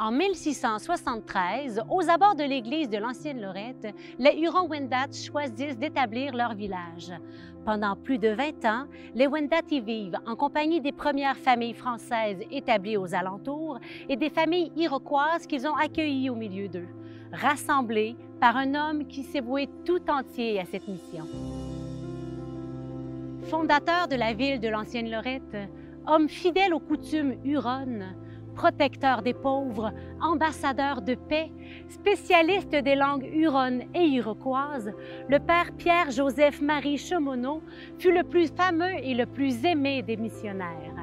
En 1673, aux abords de l'église de l'Ancienne Lorette, les Hurons-Wendat choisissent d'établir leur village. Pendant plus de 20 ans, les Wendat y vivent en compagnie des premières familles françaises établies aux alentours et des familles iroquoises qu'ils ont accueillies au milieu d'eux, rassemblés par un homme qui s'est voué tout entier à cette mission. Fondateur de la ville de l'Ancienne Lorette, homme fidèle aux coutumes huronnes, protecteur des pauvres, ambassadeur de paix, spécialiste des langues huronnes et iroquoises, le père Pierre-Joseph-Marie Chemonneau fut le plus fameux et le plus aimé des missionnaires.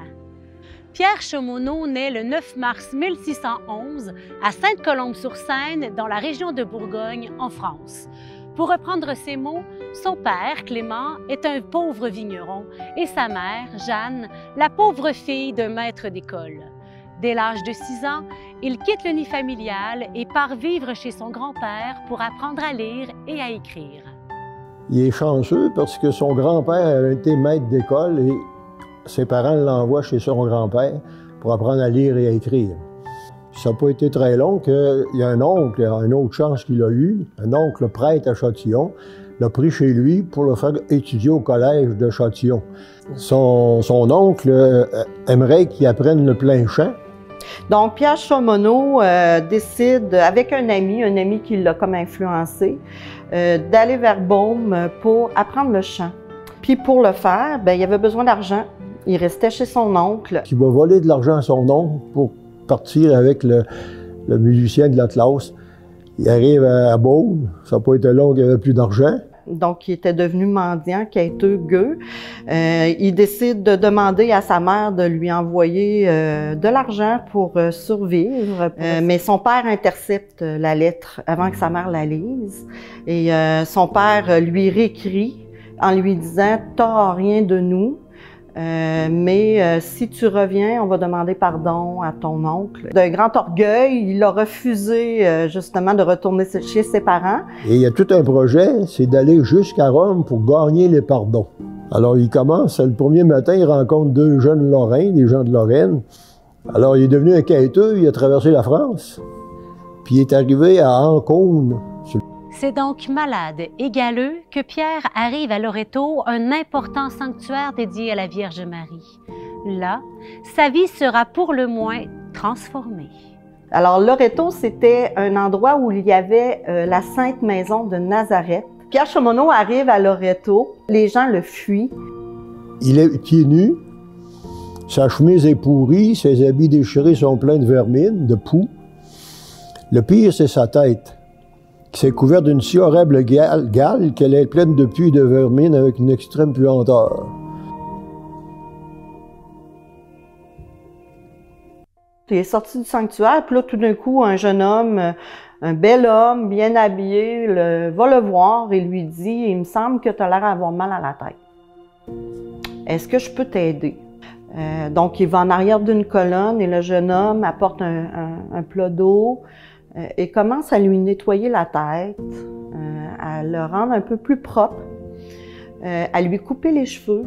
Pierre Chemonneau naît le 9 mars 1611 à Sainte-Colombe-sur-Seine, dans la région de Bourgogne, en France. Pour reprendre ses mots, son père, Clément, est un pauvre vigneron et sa mère, Jeanne, la pauvre fille d'un maître d'école. Dès l'âge de 6 ans, il quitte le nid familial et part vivre chez son grand-père pour apprendre à lire et à écrire. Il est chanceux parce que son grand-père a été maître d'école et ses parents l'envoient chez son grand-père pour apprendre à lire et à écrire. Ça n'a pas été très long qu'il y a un oncle, une autre chance qu'il a eue, un oncle prêtre à Châtillon, l'a pris chez lui pour le faire étudier au collège de Châtillon. Son oncle aimerait qu'il apprenne le plein chant. Donc, Pierre Chemonneau décide, avec un ami qui l'a comme influencé, d'aller vers Beaume pour apprendre le chant. Puis pour le faire, il avait besoin d'argent. Il restait chez son oncle. Il va voler de l'argent à son oncle pour partir avec le musicien de la classe. Il arrive à Beaume, ça n'a pas été long, il n'y avait plus d'argent. Donc, il était devenu mendiant, quêteux, gueux. Il décide de demander à sa mère de lui envoyer de l'argent pour survivre. Mais son père intercepte la lettre avant que sa mère la lise. Et son père lui réécrit en lui disant « T'as rien de nous. Mais si tu reviens, on va demander pardon à ton oncle. » D'un grand orgueil, il a refusé justement de retourner chez ses parents. Et il y a tout un projet, c'est d'aller jusqu'à Rome pour gagner les pardons. Alors il commence, le premier matin, il rencontre 2 jeunes Lorrains, des gens de Lorraine. Alors il est devenu un quêteux, il a traversé la France, puis il est arrivé à Ancône. C'est donc malade et galeux que Pierre arrive à Loreto, un important sanctuaire dédié à la Vierge Marie. Là, sa vie sera pour le moins transformée. Alors Loreto, c'était un endroit où il y avait la Sainte Maison de Nazareth. Pierre Chemonneau arrive à Loreto, les gens le fuient. Il est pieds nus, sa chemise est pourrie, ses habits déchirés sont pleins de vermine, de poux. Le pire, c'est sa tête, qui s'est couverte d'une si horrible gale qu'elle est pleine de pus et de vermine avec une extrême puanteur. Il est sorti du sanctuaire, puis là, tout d'un coup, un jeune homme, un bel homme, bien habillé, va le voir et lui dit « Il me semble que tu as l'air d'avoir mal à la tête. Est-ce que je peux t'aider? » Donc, il va en arrière d'une colonne et le jeune homme apporte un plat d'eau et commence à lui nettoyer la tête, à le rendre un peu plus propre, à lui couper les cheveux.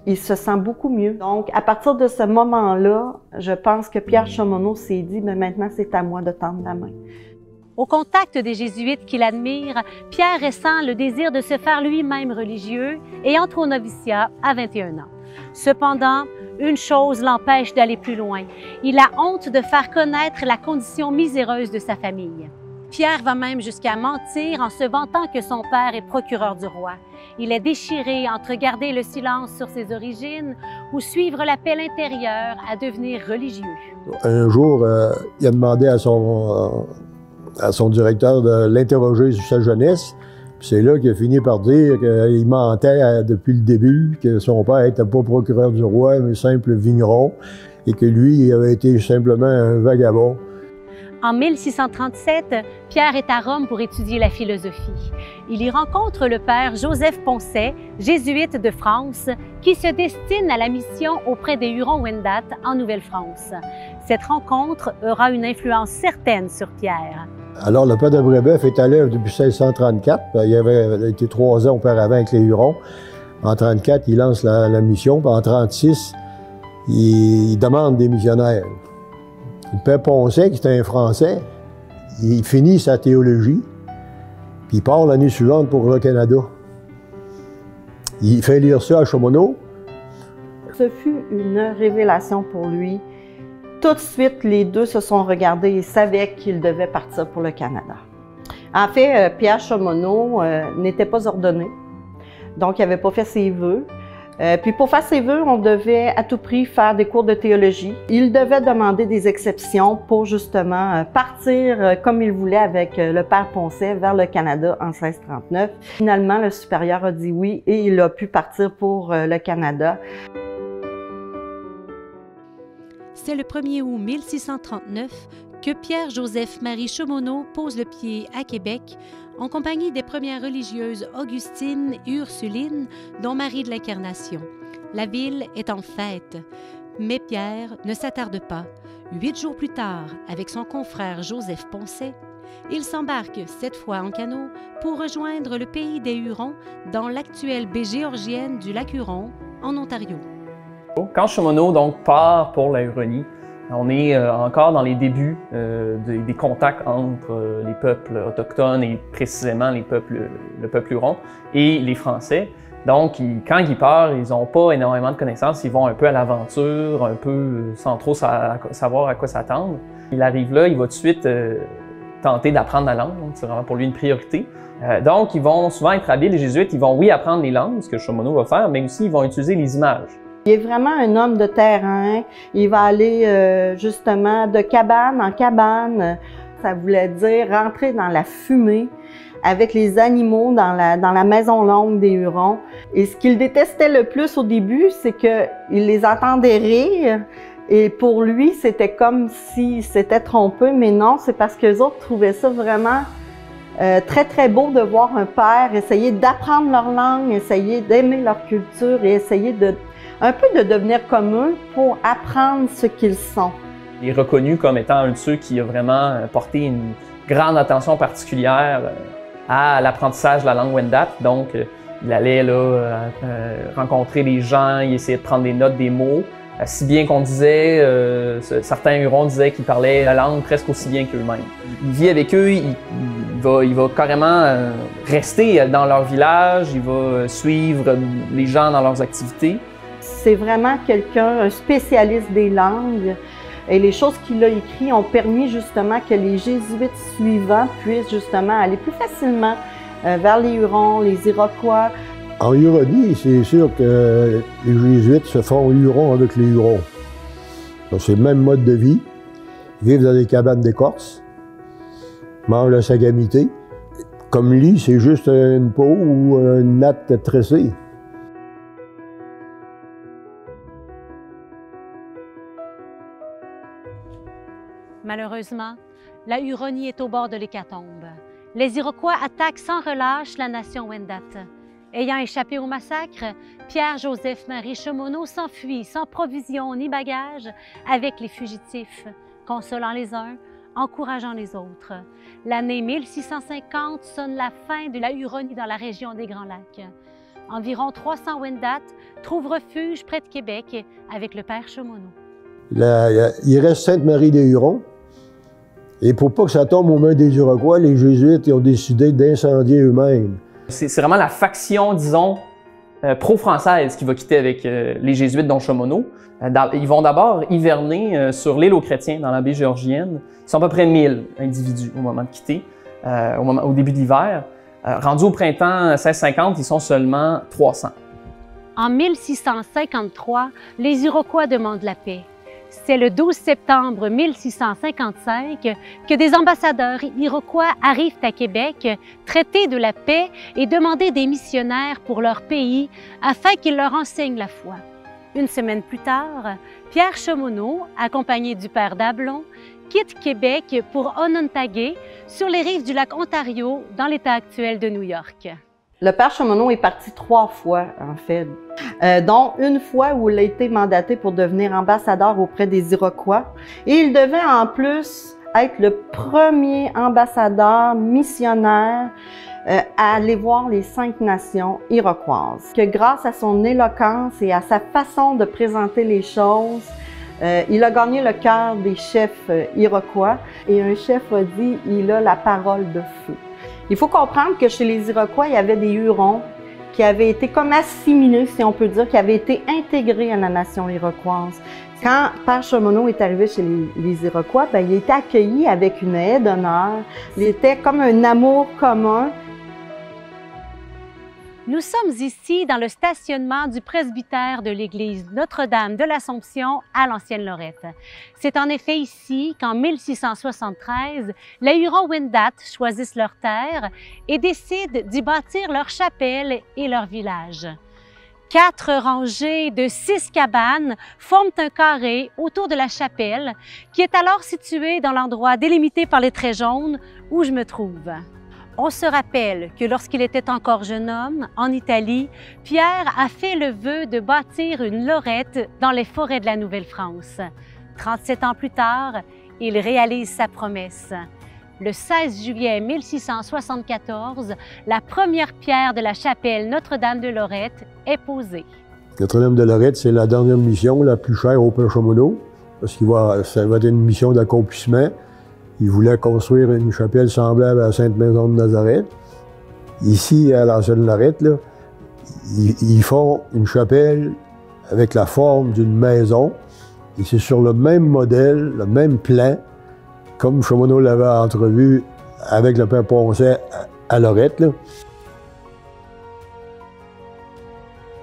Il se sent beaucoup mieux. Donc, à partir de ce moment-là, je pense que Pierre Chemonneau s'est dit « Maintenant, c'est à moi de tendre la main. » Au contact des Jésuites qu'il admire, Pierre ressent le désir de se faire lui-même religieux et entre au noviciat à 21 ans. Cependant, une chose l'empêche d'aller plus loin. Il a honte de faire connaître la condition miséreuse de sa famille. Pierre va même jusqu'à mentir en se vantant que son père est procureur du roi. Il est déchiré entre garder le silence sur ses origines ou suivre l'appel intérieur à devenir religieux. Un jour, il a demandé à son directeur de l'interroger sur sa jeunesse. C'est là qu'il a fini par dire qu'il mentait depuis le début, que son père n'était pas procureur du roi, mais simple vigneron, et que lui, il avait été simplement un vagabond. En 1637, Pierre est à Rome pour étudier la philosophie. Il y rencontre le père Joseph Poncet, jésuite de France, qui se destine à la mission auprès des Hurons-Wendat en Nouvelle-France. Cette rencontre aura une influence certaine sur Pierre. Alors, le père de Brébeuf est à l'œuvre depuis 1634. Il avait été 3 ans auparavant avec les Hurons. En 1934, il lance la mission. Puis en 1936, il demande des missionnaires. Le père Poncet, qui était un Français, il finit sa théologie, puis il part l'année suivante pour le Canada. Il fait lire ça à Chaumonot. Ce fut une révélation pour lui. Tout de suite, les deux se sont regardés et savaient qu'ils devaient partir pour le Canada. En fait, Pierre Chaumonot n'était pas ordonné, donc il n'avait pas fait ses vœux. Puis pour faire ses vœux, on devait à tout prix faire des cours de théologie. Il devait demander des exceptions pour justement partir comme il voulait avec le père Poncet vers le Canada en 1639. Finalement, le supérieur a dit oui et il a pu partir pour le Canada. C'est le 1er août 1639 que Pierre-Joseph-Marie Chaumonot pose le pied à Québec en compagnie des premières religieuses Augustine et Ursuline, dont Marie de l'Incarnation. La ville est en fête, mais Pierre ne s'attarde pas. 8 jours plus tard, avec son confrère Joseph Poncet, il s'embarque cette fois en canot pour rejoindre le pays des Hurons dans l'actuelle baie géorgienne du lac Huron, en Ontario. Quand Chaumonot donc part pour la Huronie, on est encore dans les débuts des contacts entre les peuples autochtones et précisément le peuple Huron et les Français. Donc, quand ils partent, ils n'ont pas énormément de connaissances, ils vont un peu à l'aventure, un peu sans trop savoir à quoi s'attendre. Il arrive là, il va tout de suite tenter d'apprendre la langue, c'est vraiment pour lui une priorité. Donc, ils vont souvent être habiles, les Jésuites, ils vont oui apprendre les langues, ce que Chaumonot va faire, mais aussi ils vont utiliser les images. Il est vraiment un homme de terrain. Il va aller justement de cabane en cabane. Ça voulait dire rentrer dans la fumée avec les animaux dans la maison longue des Hurons. Et ce qu'il détestait le plus au début, c'est qu'il les entendait rire. Et pour lui, c'était comme s'il s'était trompé, mais non, c'est parce qu'eux autres trouvaient ça vraiment très, très beau de voir un père essayer d'apprendre leur langue, essayer d'aimer leur culture et essayer un peu de devenir comme eux pour apprendre ce qu'ils sont. Il est reconnu comme étant un de ceux qui a vraiment porté une grande attention particulière à l'apprentissage de la langue Wendat. Donc, il allait là, rencontrer les gens, il essayait de prendre des notes des mots, si bien qu'on disait, certains Hurons disaient qu'ils parlaient la langue presque aussi bien qu'eux-mêmes. Il vit avec eux, il va carrément rester dans leur village, il va suivre les gens dans leurs activités. C'est vraiment quelqu'un, un spécialiste des langues. Et les choses qu'il a écrites ont permis justement que les Jésuites suivants puissent justement aller plus facilement vers les Hurons, les Iroquois. En Huronie, c'est sûr que les Jésuites se font Hurons avec les Hurons. C'est le même mode de vie. Ils vivent dans des cabanes d'écorce, mangent la sagamité. Comme lit, c'est juste une peau ou une natte tressée. Malheureusement, la Huronie est au bord de l'hécatombe. Les Iroquois attaquent sans relâche la nation Wendat. Ayant échappé au massacre, Pierre-Joseph-Marie Chaumonot s'enfuit sans provisions ni bagages avec les fugitifs, consolant les uns, encourageant les autres. L'année 1650 sonne la fin de la Huronie dans la région des Grands Lacs. Environ 300 Wendat trouvent refuge près de Québec avec le père Chaumonot. Il reste Sainte-Marie des Hurons. Et pour pas que ça tombe aux mains des Iroquois, les Jésuites ont décidé d'incendier eux-mêmes. C'est vraiment la faction, disons, pro-française qui va quitter avec les Jésuites, dont Chaumonot. Ils vont d'abord hiverner sur l'île aux Chrétiens, dans la baie géorgienne. Ils sont à peu près 1000 individus au moment de quitter, au début de l'hiver. Rendus au printemps 1650, ils sont seulement 300. En 1653, les Iroquois demandent la paix. C'est le 12 septembre 1655 que des ambassadeurs iroquois arrivent à Québec, traiter de la paix et demander des missionnaires pour leur pays afin qu'ils leur enseignent la foi. Une semaine plus tard, Pierre Chaumonot, accompagné du père Dablon, quitte Québec pour Onontague, sur les rives du lac Ontario, dans l'État actuel de New York. Le père Chaumonot est parti 3 fois, en fait, dont une fois où il a été mandaté pour devenir ambassadeur auprès des Iroquois. Et il devait en plus être le premier ambassadeur missionnaire à aller voir les 5 nations iroquoises. Que grâce à son éloquence et à sa façon de présenter les choses, Il a gagné le cœur des chefs iroquois et un chef a dit « il a la parole de feu ». Il faut comprendre que chez les Iroquois, il y avait des Hurons qui avaient été comme assimilés, si on peut dire, qui avaient été intégrés à la nation iroquoise. Quand Père Chaumonot est arrivé chez les Iroquois, bien, il était accueilli avec une haie d'honneur. Il était comme un amour commun. Nous sommes ici dans le stationnement du presbytère de l'église Notre-Dame de l'Assomption à l'Ancienne-Lorette. C'est en effet ici qu'en 1673, les Hurons-Wendat choisissent leur terre et décident d'y bâtir leur chapelle et leur village. 4 rangées de 6 cabanes forment un carré autour de la chapelle qui est alors située dans l'endroit délimité par les traits jaunes où je me trouve. On se rappelle que lorsqu'il était encore jeune homme, en Italie, Pierre a fait le vœu de bâtir une lorette dans les forêts de la Nouvelle-France. 37 ans plus tard, il réalise sa promesse. Le 16 juillet 1674, la première pierre de la chapelle Notre-Dame de Lorette est posée. Notre-Dame de Lorette, c'est la dernière mission la plus chère au Père Chaumonot, parce que ça va être une mission d'accomplissement. Il voulait construire une chapelle semblable à Sainte-Maison de Nazareth. Ici, à l'Ancienne-Lorette, ils font une chapelle avec la forme d'une maison. Et c'est sur le même modèle, le même plan, comme Chaumonot l'avait entrevu avec le Père Poncet à Lorette. Là.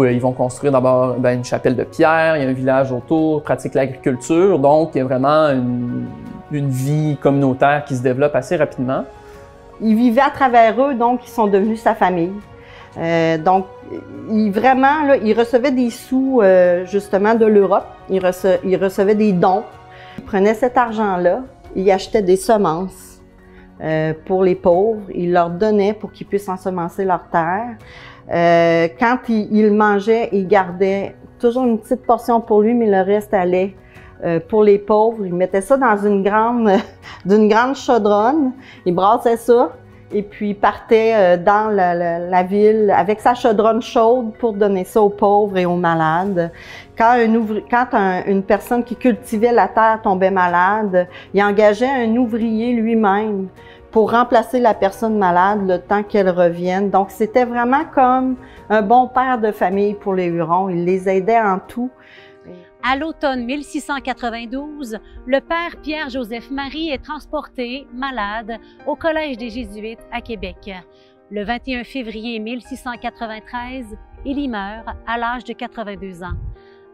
Ils vont construire d'abord une chapelle de pierre, il y a un village autour, pratique l'agriculture, donc il y a vraiment une vie communautaire qui se développe assez rapidement. Il vivait à travers eux, donc ils sont devenus sa famille. Donc, il recevait des sous justement de l'Europe, il recevait des dons. Il prenait cet argent-là, il achetait des semences pour les pauvres, il leur donnait pour qu'ils puissent ensemencer leur terre. Quand il mangeait, il gardait toujours une petite portion pour lui, mais le reste allait pour les pauvres. Il mettait ça dans d'une grande chaudronne, il brassait ça et puis il partait dans la ville avec sa chaudronne chaude pour donner ça aux pauvres et aux malades. Quand une personne qui cultivait la terre tombait malade, il engageait un ouvrier lui-même pour remplacer la personne malade le temps qu'elle revienne. Donc, c'était vraiment comme un bon père de famille pour les Hurons. Il les aidait en tout. À l'automne 1692, le père Pierre-Joseph-Marie est transporté, malade, au Collège des Jésuites à Québec. Le 21 février 1693, il y meurt à l'âge de 82 ans.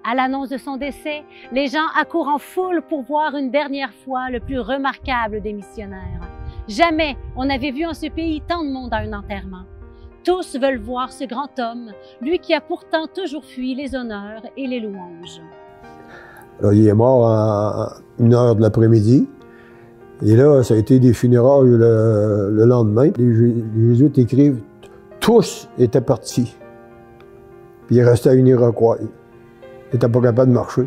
À l'annonce de son décès, les gens accourent en foule pour voir une dernière fois le plus remarquable des missionnaires. Jamais on n'avait vu en ce pays tant de monde à un enterrement. Tous veulent voir ce grand homme, lui qui a pourtant toujours fui les honneurs et les louanges. Alors, il est mort à 1h de l'après-midi. Et là, ça a été des funérailles le lendemain. Les Jésuites écrivent « Tous étaient partis. » Puis il restait une Iroquois. Il n'était pas capable de marcher.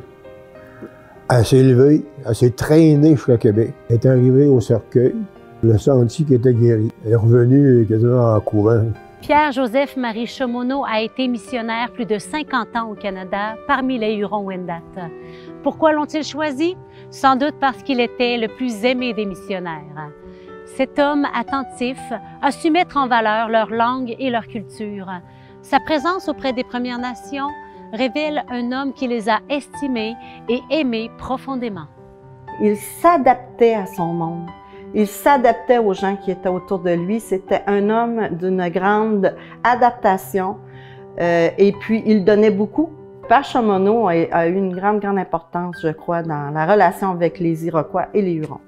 Elle s'est levée, elle s'est traînée jusqu'à Québec. Elle est arrivée au cercueil. Le senti qui était guéri. Elle est revenue quasiment en courant. Pierre-Joseph-Marie Chaumonot a été missionnaire plus de 50 ans au Canada parmi les Hurons-Wendat. Pourquoi l'ont-ils choisi? Sans doute parce qu'il était le plus aimé des missionnaires. Cet homme attentif a su mettre en valeur leur langue et leur culture. Sa présence auprès des Premières Nations révèle un homme qui les a estimés et aimés profondément. Il s'adaptait à son monde. Il s'adaptait aux gens qui étaient autour de lui. C'était un homme d'une grande adaptation et puis il donnait beaucoup. Père Chaumonot a eu une grande importance, je crois, dans la relation avec les Iroquois et les Hurons.